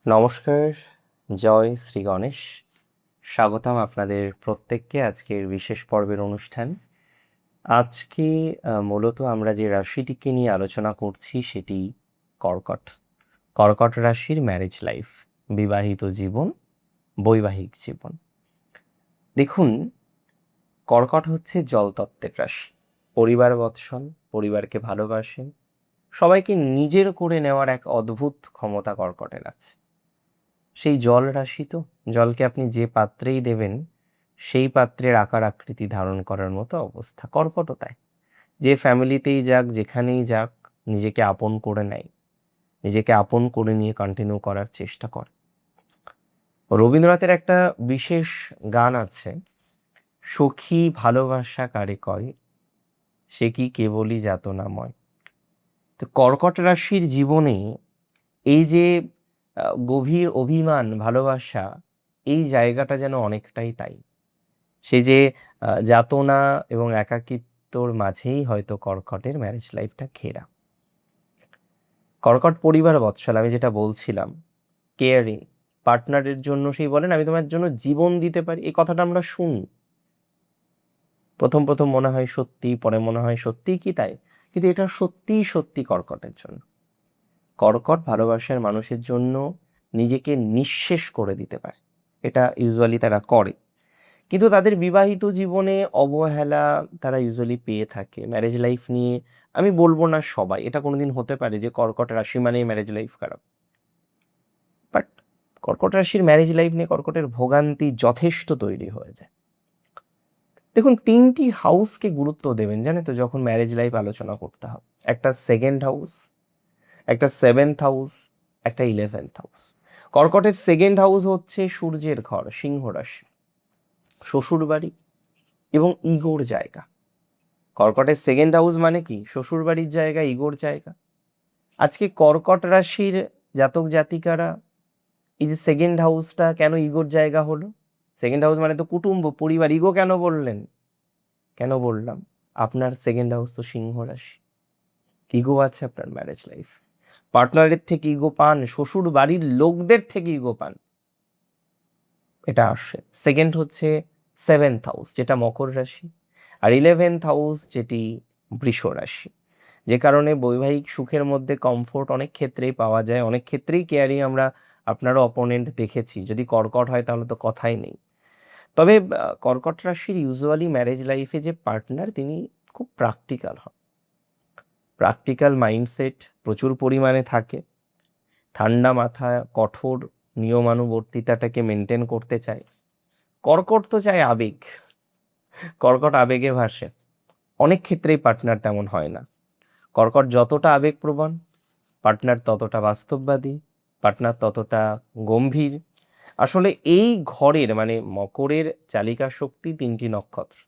নমস্কার, জয় শ্রী গণেশ। স্বাগতম আপনাদের প্রত্যেককে আজকের বিশেষ পর্বের অনুষ্ঠান। আজকে মূলত আমরা যে রাশিটিকে নিয়ে আলোচনা করছি সেটি কর্কট। কর্কট রাশির ম্যারেজ লাইফ, বিবাহিত জীবন, বৈবাহিক জীবন। দেখুন, কর্কট হচ্ছে জলতত্ত্বের রাশি। পরিবার বৎসল, পরিবারকে ভালোবাসেন, সবাইকে নিজের করে নেওয়ার এক অদ্ভুত ক্ষমতা কর্কটের আছে। সেই জল রাশি তো, জলকে আপনি যে পাত্রেই দেবেন সেই পাত্রের আকার আকৃতি ধারণ করার মতো অবস্থা। কর্কটও তাই, যে ফ্যামিলিতেই যাক, যেখানেই যাক, নিজেকে আপন করে নেয়, নিজেকে আপন করে নিয়ে কন্টিনিউ করার চেষ্টা করে। রবীন্দ্রনাথের একটা বিশেষ গান আছে, সখী ভালোবাসা কারে কয়, সে কি কেবলই যাতনাময়। তো কর্কট রাশির জীবনে এই যে গভীর অভিমান, ভালোবাসা, এই জায়গাটা যেন অনেকটাই তাই। সে যে যাতনা এবং একাকিত্বর মাঝেই হয়তো কর্কটের ম্যারেজ লাইফটা ঘেরা। কর্কট পরিবার বৎসল, আমি যেটা বলছিলাম, কেয়ারিং, পার্টনারের জন্য সেই বলেন আমি তোমার জন্য জীবন দিতে পারি, এই কথাটা আমরা শুনি। প্রথম প্রথম মনে হয় সত্যি, পরে মনে হয় সত্যিই কি তাই, কিন্তু এটা সত্যিই সত্যি কর্কটের জন্য। কর্কট ভালোবাসার মানুষের জন্য নিজেকে নিঃশেষ করে দিতে পারে, এটা ইউজুয়ালি তারা করে। কিন্তু তাদের বিবাহিত জীবনে অবহেলা তারা ইউজুয়ালি পেয়ে থাকে। ম্যারেজ লাইফ নিয়ে আমি বলবো না সবাই, এটা কোনোদিন হতে পারে যে কর্কট রাশি মানেই ম্যারেজ লাইফ খারাপ, বাট কর্কট রাশির ম্যারেজ লাইফ নিয়ে কর্কটের ভোগান্তি যথেষ্ট তৈরি হয়ে যায়। দেখুন, 3টি হাউসকে গুরুত্ব দেবেন জানেন তো যখন ম্যারেজ লাইফ আলোচনা করতে হবে। একটা সেকেন্ড হাউস, একটা 7th হাউস, একটা 11th হাউস। কর্কটের সেকেন্ড হাউস হচ্ছে সূর্যের ঘর, সিংহ রাশি, শ্বশুর বাড়ি এবং ইগোর জায়গা। কর্কটের সেকেন্ড হাউস মানে কি? শ্বশুর বাড়ির জায়গা, ইগোর জায়গা। আজকে কর্কট রাশির জাতক জাতিকারা এই যে সেকেন্ড হাউসটা কেন ইগোর জায়গা হলো? সেকেন্ড হাউস মানে তো কুটুম্ব, পরিবার, ইগো কেন বললেন? কেন বললাম? আপনার সেকেন্ড হাউস তো সিংহ রাশি, ইগো আছে আপনার ম্যারেজ লাইফ। পার্টনারের থেকে ইগো পান, শ্বশুর বাড়ির লোকদের থেকে ইগো পান, এটা আসে। সেকেন্ড হচ্ছে 7th হাউস, যেটা মকর রাশি, আর 11th হাউস যেটি বৃষ রাশি। যে কারণে বৈবাহিক সুখের মধ্যে কমফোর্ট অনেক ক্ষেত্রেই পাওয়া যায়, অনেক ক্ষেত্রেই কেয়ারিং আমরা আপনারও অপোনেন্ট দেখেছি। যদি কর্কট হয় তাহলে তো কথাই নেই। তবে কর্কট রাশির ইউজুয়ালি ম্যারেজ লাইফে যে পার্টনার, তিনি খুব প্র্যাকটিক্যাল হন। প্র্যাকটিক্যাল মাইন্ডসেট প্রচুর পরিমাণে থাকে, ঠান্ডা মাথা, কঠোর নিয়মানুবর্তিতাটাকে মেনটেন করতে চায়। কর্কট তো চায় আবেগ, কর্কট আবেগে ভাসে। অনেক ক্ষেত্রেই পার্টনার তেমন হয় না। কর্কট যতটা আবেগপ্রবণ, পার্টনার ততটা বাস্তববাদী, পার্টনার ততটা গম্ভীর। আসলে এই ঘরের মানে মকরের চালিকা শক্তি 3টি নক্ষত্র,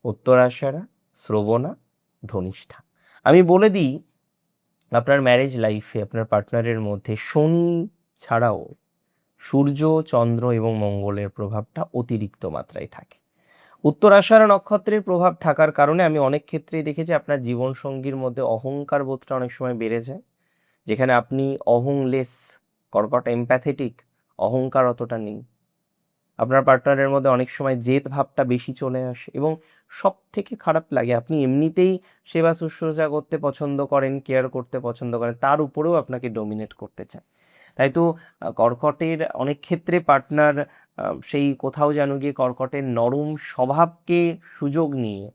উত্তরাষাঢ়া, শ্রবণা, ধনিষ্ঠা। আমি বলে দিই, আপনার ম্যারেজ লাইফে আপনার পার্টনারের মধ্যে শনি ছাড়াও সূর্য, চন্দ্র এবং মঙ্গলের প্রভাবটা অতিরিক্ত মাত্রায় থাকে। উত্তরাষাঢ়া নক্ষত্রের প্রভাব থাকার কারণে আমি অনেক ক্ষেত্রেই দেখেছি আপনার জীবনসঙ্গীর মধ্যে অহংকার বোধটা অনেক সময় বেড়ে যায়, যেখানে আপনি অহংলেস। কর্কট এমপ্যাথেটিক, অহংকার অতটা নেই। আপনার পার্টনারের মধ্যে অনেক সময় জেদ ভাবটা বেশি চলে আসে, এবং সব থেকে খারাপ লাগে আপনি এমনিতেই সেবা শুশ্রূষা করতে পছন্দ করেন, কেয়ার করতে পছন্দ করেন, তার উপরেও আপনাকে ডমিনেট করতে চায়। তাই তো কর্কটের অনেক ক্ষেত্রে পার্টনার সেই কোথাও যেন গিয়ে কর্কটের নরম স্বভাবকে সুযোগ নিয়ে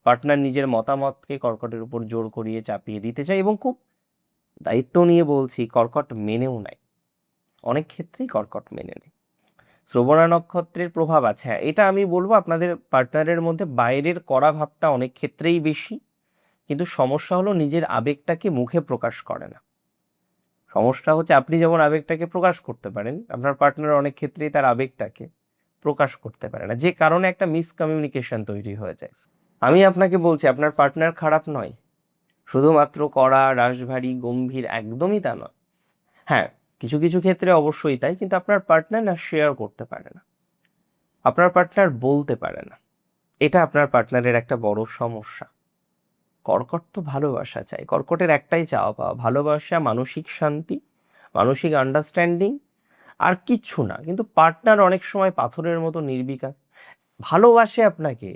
পার্টনার নিজের মতামতকে কর্কটের উপর জোর করিয়ে চাপিয়ে দিতে চায়, এবং খুব দায়িত্ব নিয়ে বলছি, কর্কট মেনেও নেয়। অনেক ক্ষেত্রেই কর্কট মেনে নেয়। শ্রবণা নক্ষত্রের প্রভাব আছে, হ্যাঁ, এটা আমি বলবো আপনাদের পার্টনারের মধ্যে বাইরের কড়া ভাবটা অনেক ক্ষেত্রেই বেশি, কিন্তু সমস্যা হলো নিজের আবেগটাকে মুখে প্রকাশ করে না। সমস্যা হচ্ছে আপনি যেমন আবেগটাকে প্রকাশ করতে পারেন, আপনার পার্টনার অনেক ক্ষেত্রেই তার আবেগটাকে প্রকাশ করতে পারে না, যে কারণে একটা মিসকমিউনিকেশন তৈরি হয়ে যায়। আমি আপনাকে বলছি আপনার পার্টনার খারাপ নয়, শুধুমাত্র কড়া, রাশভারী, গম্ভীর, একদমই তা নয়। হ্যাঁ, কিছু কিছু ক্ষেত্রে অবশ্যই তাই, কিন্তু আপনার পার্টনার না শেয়ার করতে পারে না, আপনার পার্টনার বলতে পারে না। এটা আপনার পার্টনারের একটা বড় সমস্যা। কর্কট তো ভালোবাসা চাই, কর্কটের একটাই চাওয়া পাওয়া, ভালোবাসা, মানসিক শান্তি, মানসিক আন্ডারস্ট্যান্ডিং আর কিচ্ছু না। কিন্তু পার্টনার অনেক সময় পাথরের মতো নির্বিকার, ভালোবাসে আপনাকে,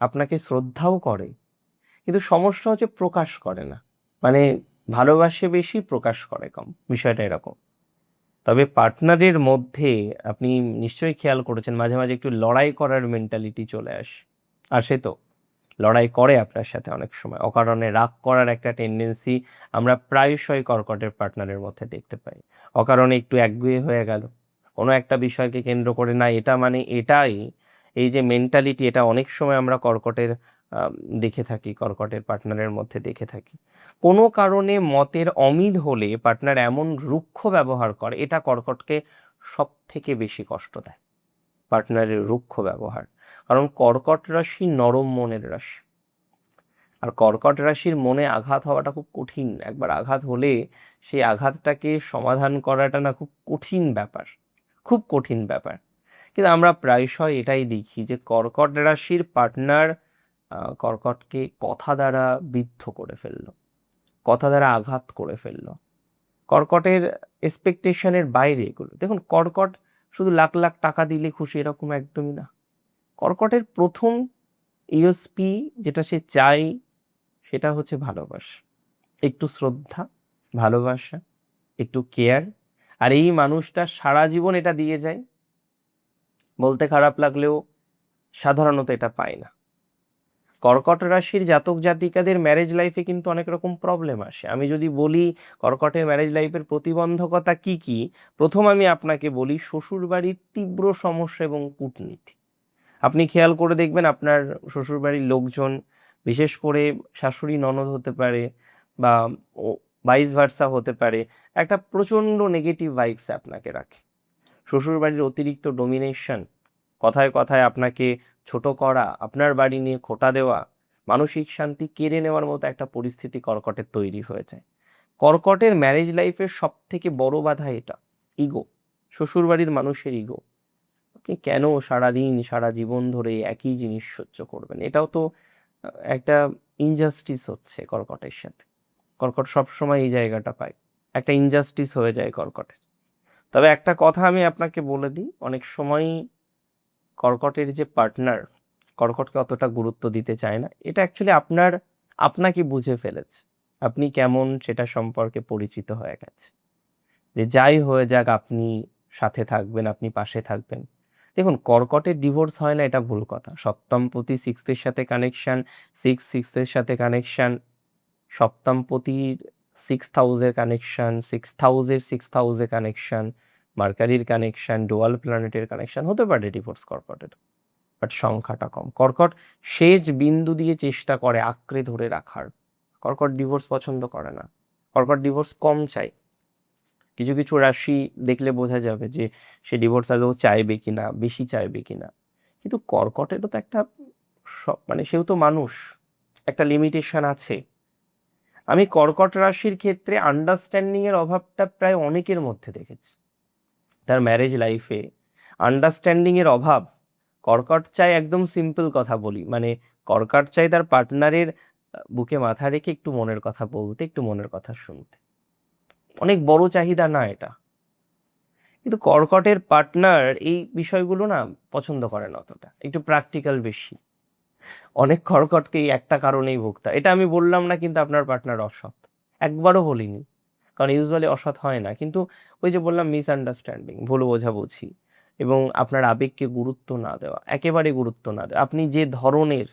আপনাকে শ্রদ্ধাও করে, কিন্তু সমস্যা হচ্ছে প্রকাশ করে না। মানে ভালোবাসে বেশি, প্রকাশ করে কম, বিষয়টা এরকম। তবে পার্টনারের মধ্যে আপনি নিশ্চয়ই খেয়াল করেছেন মাঝে মাঝে একটু লড়াই করার মেন্টালিটি চলে আসে তো, লড়াই করে আপনার সাথে অনেক সময়, অকারণে রাগ করার একটা টেন্ডেন্সি আমরা প্রায়শই কর্কটের পার্টনারের মধ্যে দেখতে পাই। অকারণে একটু একগুঁয়ে হয়ে গেল কোনো একটা বিষয়কে কেন্দ্র করে, না এটা মানে এটাই, এই যে মেন্টালিটি, এটা অনেক সময় আমরা কর্কটের দেখে থাকি, কর্কটের পার্টনারের মধ্যে দেখে থাকি। কোনো কারণে মতের অমিল হলে পার্টনার এমন রুক্ষ ব্যবহার করে, এটা কর্কটকে সব থেকে বেশি কষ্ট দেয়, পার্টনারের রুক্ষ ব্যবহার। কারণ কর্কট রাশি নরম মনের রাশি, আর কর্কট রাশির মনে আঘাত হওয়াটা খুব কঠিন। একবার আঘাত হলে সেই আঘাতটাকে সমাধান করাটা না খুব কঠিন ব্যাপার, খুব কঠিন ব্যাপার। কিন্তু আমরা প্রায়শই এটাই দেখি যে কর্কট রাশির পার্টনার কর্কটকে কথা দ্বারা বিদ্ধ করে ফেললো, কথা দ্বারা আঘাত করে ফেললো। কর্কটের এক্সপেকটেশনের বাইরে এগুলো। দেখুন, কর্কট শুধু লাখ লাখ টাকা দিলে খুশি এরকম একদমই না। কর্কটের প্রথম ইউএসপি যেটা সে চায় সেটা হচ্ছে ভালোবাসা, একটু শ্রদ্ধা, ভালোবাসা, একটু কেয়ার। আর এই মানুষটা সারা জীবন এটা দিয়ে যায়, বলতে খারাপ লাগলেও সাধারণত এটা পায় না। কর্কট রাশির জাতক জাতিকাদের ম্যারেজ লাইফে কিন্তু অনেক রকম প্রবলেম আসে। আমি যদি বলি কর্কটের ম্যারেজ লাইফের প্রতিবন্ধকতা কি কি, প্রথম আমি আপনাকে বলি শ্বশুরবাড়ির তীব্র সমস্যা এবং কূটনীতি। আপনি খেয়াল করে দেখবেন আপনার শ্বশুরবাড়ির লোকজন, বিশেষ করে শাশুড়ি ননদ হতে পারে বা ভাইস ভার্সা হতে পারে, একটা প্রচণ্ড নেগেটিভ ভাইবস আপনাকে রাখে। শ্বশুরবাড়ির অতিরিক্ত ডোমিনেশন, কথায় কথায় আপনাকে ছোট করা, আপনার বাড়ি নিয়ে খোঁটা দেওয়া, মানসিক শান্তি কেড়ে নেওয়ার মতো একটা পরিস্থিতি কর্কটের তৈরি হয়ে যায়। কর্কটের ম্যারেজ লাইফের সব থেকে বড় বাধা এটা, ইগো, শ্বশুরবাড়ির মানুষের ইগো। আপনি কেন সারাদিন সারা জীবন ধরে একই জিনিস সহ্য করবেন? এটাও তো একটা ইনজাস্টিস হচ্ছে কর্কটের সাথে। কর্কট সবসময় এই জায়গাটা পায়, একটা ইনজাস্টিস হয়ে যায় কর্কটের। তবে একটা কথা আমি আপনাকে বলে দিই, অনেক সময়ই কর্কটের যে পার্টনার কর্কটকে অতটা গুরুত্ব দিতে চায় না। এটা অ্যাকচুয়ালি আপনাকে বুঝে ফেলেছে, আপনি কেমন সেটা সম্পর্কে পরিচিত হয়ে গেছে, যে যাই হয়ে যাক আপনি সাথে থাকবেন, আপনি পাশে থাকবেন। দেখুন, কর্কটের ডিভোর্স হয় না এটা ভুল কথা। সপ্তমপতি সিক্সথের সাথে কানেকশন, সিক্সের সাথে কানেকশন, সপ্তমপতির 6th হাউসের কানেকশন, 6th হাউসের কানেকশন, মার্কারির কানেকশন, ডুয়াল প্ল্যানেটের কানেকশন, হতে পারে ডিভোর্স কর্কটের, বাট সংখ্যাটা কম। কর্কট শেষ বিন্দু দিয়ে চেষ্টা করে আঁকড়ে ধরে রাখার। কর্কট ডিভোর্স পছন্দ করে না, কর্কট ডিভোর্স কম চায়। কিছু কিছু রাশি দেখলে বোঝা যাবে যে সে ডিভোর্স আদৌ চাইবে কিনা, বেশি চাইবে কিনা। কিন্তু কর্কটেরও তো একটা মানে সেও তো মানুষ, একটা লিমিটেশন আছে। আমি কর্কট রাশির ক্ষেত্রে আন্ডারস্ট্যান্ডিং এর অভাবটা প্রায় অনেকের মধ্যে দেখেছি। তার ম্যারেজ লাইফে আন্ডারস্ট্যান্ডিং এর অভাব। কর্কট চাই, একদম সিম্পল কথা বলি, মানে কর্কট চাই তার পার্টনারের বুকে মাথা রেখে একটু মনের কথা বলতে, একটু মনের কথা শুনতে। অনেক বড় চাহিদা না এটা, কিন্তু কর্কটের পার্টনার এই বিষয়গুলো না পছন্দ করে না অতটা, একটু প্র্যাকটিক্যাল বেশি। অনেক কর্কটকে এই একটা কারণেই ভুগতে হয়। এটা আমি বললাম না কিন্তু আপনার পার্টনার অসৎ, একবারও বলিনি, কারণ ইউজুয়ালি অসৎ হয় না। কিন্তু ওই যে বললাম, মিসআন্ডারস্ট্যান্ডিং, ভুল বোঝাবুঝি এবং আপনার আবেগকে গুরুত্ব না দেওয়া, একেবারে গুরুত্ব না দেওয়া। আপনি যে ধরনের,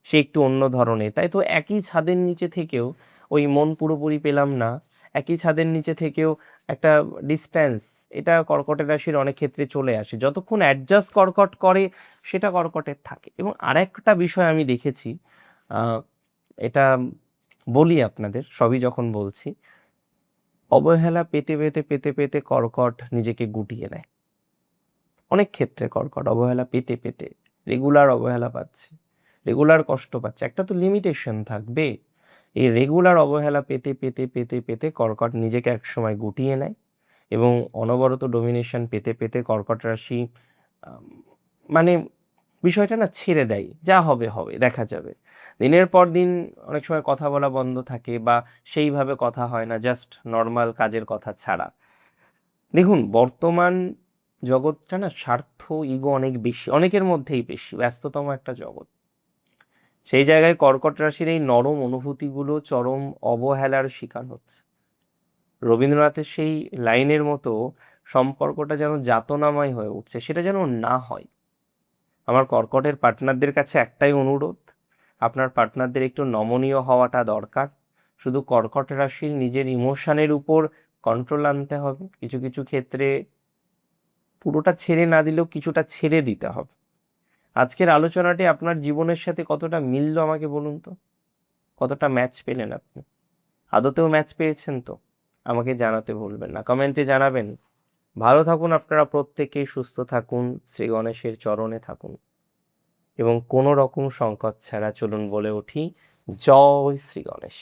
সে একটু অন্য ধরনের, তাই তো একই ছাদের নিচে থেকেও ওই মন পুরোপুরি পেলাম না, একই ছাদের নিচে থেকেও একটা ডিস্ট্যান্স, এটা কর্কটের রাশির অনেক ক্ষেত্রে চলে আসে। যতক্ষণ অ্যাডজাস্ট কর্কট করে সেটা কর্কটের থাকে। এবং আরেকটা বিষয় আমি দেখেছি, আহ, এটা বলি আপনাদের, সবই যখন বলছি, অবহেলা পেতে পেতে পেতে পেতে কর্কট নিজেকে গুটিয়ে নেয়। অনেক ক্ষেত্রে কর্কট অবহেলা পেতে পেতে রেগুলার অবহেলা পাচ্ছে, রেগুলার কষ্ট পাচ্ছে, একটা তো লিমিটেশন থাকবে। এই রেগুলার অবহেলা পেতে পেতে পেতে পেতে কর্কট নিজেকে একসময় গুটিয়ে নেয় এবং অনবরত ডোমিনেশন পেতে পেতে কর্কট রাশি আম, মানে বিষয়টা না ছেড়ে দেয়, যা হবে হবে, দেখা যাবে। দিনের পর দিন অনেক সময় কথা বলা বন্ধ থাকে বা সেইভাবে কথা হয় না, জাস্ট নর্মাল কাজের কথা ছাড়া। দেখুন, বর্তমান জগৎটা না স্বার্থ, ইগো অনেক বেশি, অনেকের মধ্যেই বেশি, ব্যস্ততম একটা জগৎ। সেই জায়গায় কর্কট রাশির এই নরম অনুভূতিগুলো চরম অবহেলার শিকার হচ্ছে। রবীন্দ্রনাথের সেই লাইনের মতো সম্পর্কটা যেন যাতনাময় হয়ে উঠছে, সেটা যেন না হয়। আমার কর্কটের পার্টনারদের কাছে একটাই অনুরোধ, আপনার পার্টনারদের একটু নমনীয় হওয়াটা দরকার। শুধু কর্কট রাশির নিজের ইমোশনের উপর কন্ট্রোল আনতে হবে। কিছু কিছু ক্ষেত্রে পুরোটা ছেড়ে না দিলেও কিছুটা ছেড়ে দিতে হবে। আজকের আলোচনাটি আপনার জীবনের সাথে কতটা মিলল আমাকে বলুন তো? কতটা ম্যাচ পেলেন আপনি? আদতেও ম্যাচ পেয়েছেন তো? আমাকে জানাতে ভুলবেন না, কমেন্টে জানাবেন। ভালো থাকুন আপনারা প্রত্যেকেই, সুস্থ থাকুন, শ্রী গণেশের চরণে থাকুন এবং কোনো রকম সংকট ছাড়া চলুন বলে উঠি, জয় শ্রী গণেশ।